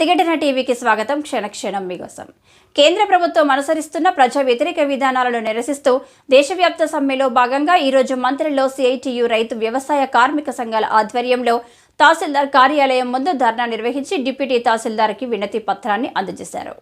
ప్రతిఘటన టీవీకి స్వాగతం. క్షణక్షణం మీకోసం. కేంద్ర ప్రభుత్వం అనుసరిస్తున్న ప్రజా వ్యతిరేక విధానాలను నిరసిస్తూ దేశవ్యాప్త సమ్మెలో భాగంగా ఈరోజు మంత్రిలో సిఐటియు రైతు వ్యవసాయ కార్మిక సంఘాల ఆధ్వర్యంలో తహసీల్దార్ కార్యాలయం ముందు ధర్నా నిర్వహించి డిప్యూటీ తహసీల్దార్కి వినతి పత్రాన్ని అందజేశారు.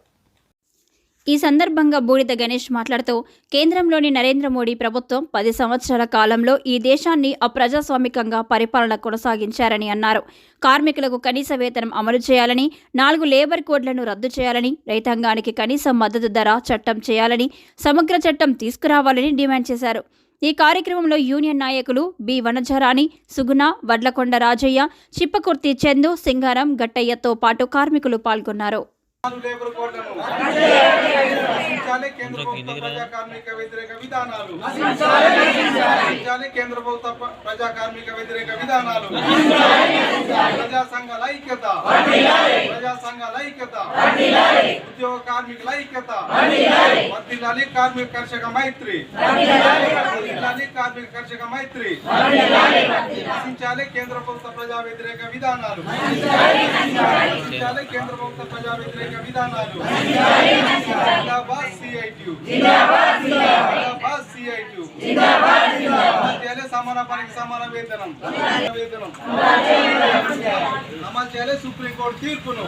ఈ సందర్భంగా బూడిద గణేష్ మాట్లాడుతూ కేంద్రంలోని నరేంద్ర మోడీ ప్రభుత్వం 10 సంవత్సరాల కాలంలో ఈ దేశాన్ని అప్రజాస్వామికంగా పరిపాలన కొనసాగించారని అన్నారు. కార్మికులకు కనీస వేతనం అమలు చేయాలని, 4 లేబర్ కోడ్లను రద్దు చేయాలని, రైతాంగానికి కనీస మద్దతు ధర చట్టం చేయాలని, సమగ్ర చట్టం తీసుకురావాలని డిమాండ్ చేశారు. ఈ కార్యక్రమంలో యూనియన్ నాయకులు బి వనజరాణి, సుగుణ, వడ్లకొండ రాజయ్య, చిప్పకుర్తి చందు, సింగారం, గట్టయ్యతో పాటు కార్మికులు పాల్గొన్నారు. లేబర్ కోడ్లను కేంద్ర ప్రభుత్వ ప్రజా కార్మిక వ్యతిరేక విధానాలు కేంద్ర ప్రభుత్వ ప్రజా కార్మిక వ్యతిరేక విధానాలు ప్రజా సంఘాల ఐక్యత ఉద్యోగ కార్మికుల ఐక్యత వర్ధిల్లాలి కార్మిక కర్షక మైత్రి నశించాలి కేంద్ర ప్రభుత్వ ప్రజా వ్యతిరేక విధానాలు కేంద్ర ప్రభుత్వ ప్రజా వ్యతిరేక విధానాలు జిందాబాద్ సిఐటియు సమాన పనికి సమాన వేతనం అమలు చేయాలి సుప్రీంకోర్టు తీర్పును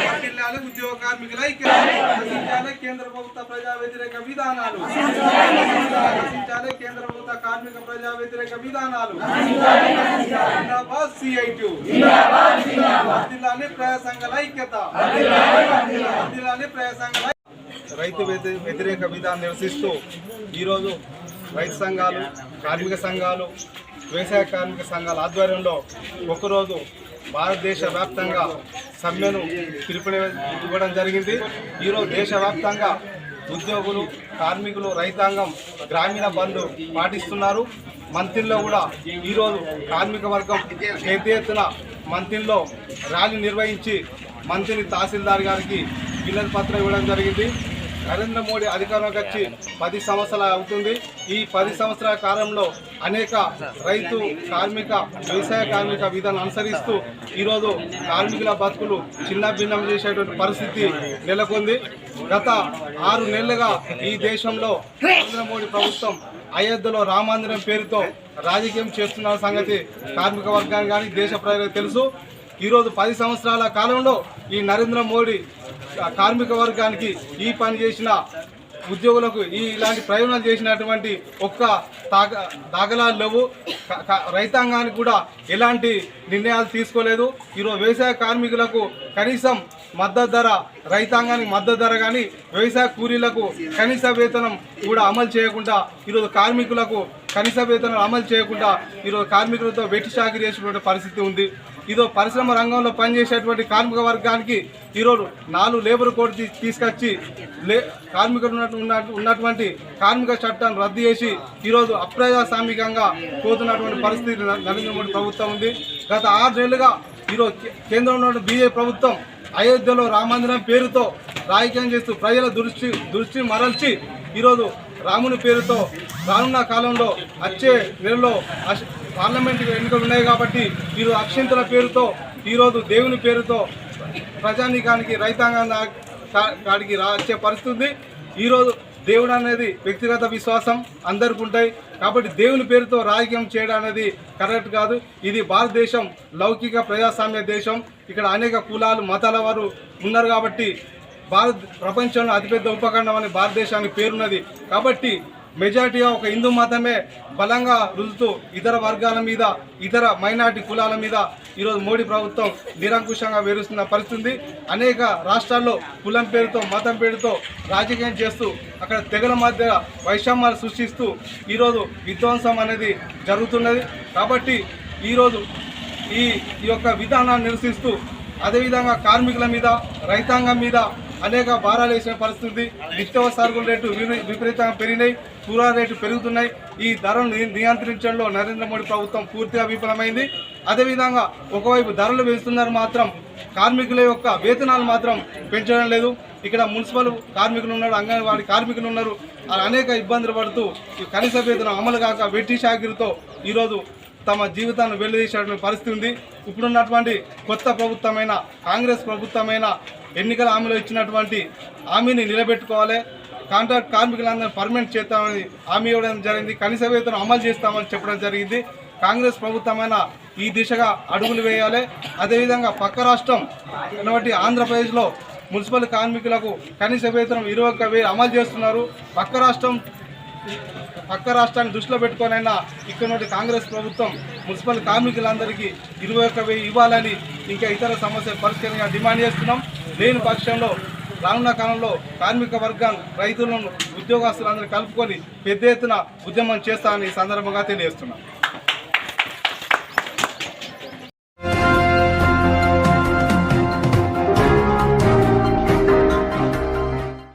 వర్ధిల్లాలి ఉద్యోగ కార్మికుల ఐక్యత కేంద్ర ప్రభుత్వ ప్రజా వ్యతిరేక విధానాలు కేంద్ర ప్రభుత్వ కార్మిక ప్రజా వ్యతిరేక విధానాలు జిందాబాద్ సిఐటియు వర్ధిల్లాలి ప్రజా సంఘాల ఐక్యత రైతు వ్యతిరేక విధానం నిరసిస్తూ ఈరోజు రైతు సంఘాలు, కార్మిక సంఘాలు, వ్యవసాయ కార్మిక సంఘాల ఆధ్వర్యంలో ఒకరోజు భారతదేశ వ్యాప్తంగా సమ్మెను పిలుపునివ్వడం జరిగింది. ఈరోజు దేశవ్యాప్తంగా ఉద్యోగులు, కార్మికులు, రైతాంగం గ్రామీణ బంద్ పాటిస్తున్నారు. మంత్రిలో కూడా ఈరోజు కార్మిక వర్గం పెద్ద ఎత్తున మంత్రిలో ర్యాలీ నిర్వహించి మంత్రిని తహసీల్దార్ గారికి వినతి పత్రం ఇవ్వడం జరిగింది. నరేంద్ర మోడీ అధికారంలోకి వచ్చి 10 సంవత్సరాలు అవుతుంది. ఈ 10 సంవత్సరాల కాలంలో అనేక రైతు, కార్మిక, వ్యవసాయ కార్మిక విధానం అనుసరిస్తూ ఈరోజు కార్మికుల బతుకులు చిన్న భిన్నం చేసేటువంటి పరిస్థితి నెలకొంది. గత 6 నెలలుగా ఈ దేశంలో నరేంద్ర మోడీ ప్రభుత్వం అయోధ్యలో రామమందిరం పేరుతో రాజకీయం చేస్తున్న సంగతి కార్మిక వర్గానికి కానీ దేశ ప్రజలకు తెలుసు. ఈరోజు 10 సంవత్సరాల కాలంలో ఈ నరేంద్ర మోడీ కార్మిక వర్గానికి ఈ పని చేసిన ఉద్యోగులకు ఇలాంటి ప్రయోజనాలు చేసినటువంటి ఒక్క దాఖలాలు లేవు. రైతాంగానికి కూడా ఎలాంటి నిర్ణయాలు తీసుకోలేదు. ఈరోజు వ్యవసాయ కార్మికులకు కనీసం మద్దతు ధర, రైతాంగానికి మద్దతు ధర కానీ వ్యవసాయ కూలీలకు కనీస వేతనం కూడా అమలు చేయకుండా, ఈరోజు కార్మికులకు కనీస వేతనం అమలు చేయకుండా ఈరోజు కార్మికులతో వెట్టి చాకిరీ చేసేటువంటి పరిస్థితి ఉంది. ఇదో పరిశ్రమ రంగంలో పనిచేసేటువంటి కార్మిక వర్గానికి ఈరోజు 4 లేబర్ కోడ్ తీసుకొచ్చి కార్మికులు ఉన్నటువంటి కార్మిక చట్టాన్ని రద్దు చేసి ఈరోజు అప్రజాస్వామికంగా పోతున్నటువంటి పరిస్థితి నరేంద్ర మోడీ ప్రభుత్వం ఉంది. గత 6 నెలలుగా ఈరోజు కేంద్రంలో ఉన్న బీజేపీ ప్రభుత్వం అయోధ్యలో రామమందిరం పేరుతో రాజకీయం చేస్తూ ప్రజల దృష్టి మరల్చి ఈరోజు రాముని పేరుతో రానున్న కాలంలో వచ్చే నెలలో పార్లమెంట్ ఎన్నికలు ఉన్నాయి కాబట్టి ఈరోజు అక్షింతల పేరుతో ఈరోజు దేవుని పేరుతో ప్రజానీకానికి, రైతాంగానికి వచ్చే పరిస్థితి. ఈరోజు దేవుడు అనేది వ్యక్తిగత విశ్వాసం అందరికీ ఉంటాయి కాబట్టి దేవుని పేరుతో రాజకీయం చేయడం అనేది కరెక్ట్ కాదు. ఇది భారతదేశం లౌకిక ప్రజాస్వామ్య దేశం. ఇక్కడ అనేక కులాలు, మతాల వారు ఉన్నారు కాబట్టి ప్రపంచంలో అతిపెద్ద ఉపఖండం అని భారతదేశానికి పేరున్నది. కాబట్టి మెజారిటీగా ఒక హిందూ మతమే బలంగా రుజుతూ ఇతర వర్గాల మీద, ఇతర మైనార్టీ కులాల మీద ఈరోజు మోడీ ప్రభుత్వం నిరంకుశంగా వేరుస్తున్న పరిస్థితి. అనేక రాష్ట్రాల్లో కులం పేరుతో, మతం పేరుతో రాజకీయం చేస్తూ అక్కడ తెగల మధ్య వైషమ్యాలు సృష్టిస్తూ ఈరోజు విధ్వంసం అనేది జరుగుతున్నది. కాబట్టి ఈరోజు ఈ యొక్క విధానాన్ని నిరసిస్తూ అదేవిధంగా కార్మికుల మీద, రైతాంగం మీద అనేక భారాలు వేసిన పరిస్థితి. నిత్యావసర సరుకుల రేటు విపరీతంగా పెరిగినాయి, కూరల రేటు పెరుగుతున్నాయి. ఈ ధరలు నియంత్రించడంలో నరేంద్ర మోడీ ప్రభుత్వం పూర్తిగా విఫలమైంది. అదేవిధంగా ఒకవైపు ధరలు పెంచుతున్నారు, మాత్రం కార్మికుల యొక్క వేతనాలు మాత్రం పెంచడం లేదు. ఇక్కడ మున్సిపల్ కార్మికులు ఉన్నారు, అంగన్వాడీ కార్మికులు ఉన్నారు, అనేక ఇబ్బందులు పడుతూ కనీస వేతనం అమలు కాక వెట్టి చాకిరీతో ఈరోజు తమ జీవితాన్ని వెళ్లదీసేటువంటి పరిస్థితి ఉంది. ఇప్పుడున్నటువంటి కొత్త ప్రభుత్వమైన కాంగ్రెస్ ప్రభుత్వమైన ఎన్నికల హామీలో ఇచ్చినటువంటి హామీని నిలబెట్టుకోవాలి. కాంట్రాక్ట్ కార్మికులందరూ పర్మనెంట్ చేస్తామని హామీ ఇవ్వడం జరిగింది. కనీస వేతనం అమలు చేస్తామని చెప్పడం జరిగింది. కాంగ్రెస్ ప్రభుత్వమైన ఈ దిశగా అడుగులు వేయాలి. అదేవిధంగా పక్క రాష్ట్రం కాబట్టి ఆంధ్రప్రదేశ్లో మున్సిపల్ కార్మికులకు కనీస వేతనం 21,000 అమలు చేస్తున్నారు. పక్క రాష్ట్రాన్ని దృష్టిలో పెట్టుకొనైనా ఇక్కడ నుండి కాంగ్రెస్ ప్రభుత్వం మున్సిపల్ కార్మికులందరికీ 21,000 ఇవ్వాలని ఇంకా ఇతర సమస్యల పరిష్కారంగా డిమాండ్ చేస్తున్నాం. లేని పక్షంలో రానున్న కాలంలో కార్మిక వర్గం రైతులను ఉద్యోగస్తులందరూ కలుపుకొని పెద్ద ఎత్తున ఉద్యమం చేస్తామని ఈ సందర్భంగా తెలియజేస్తున్నాం.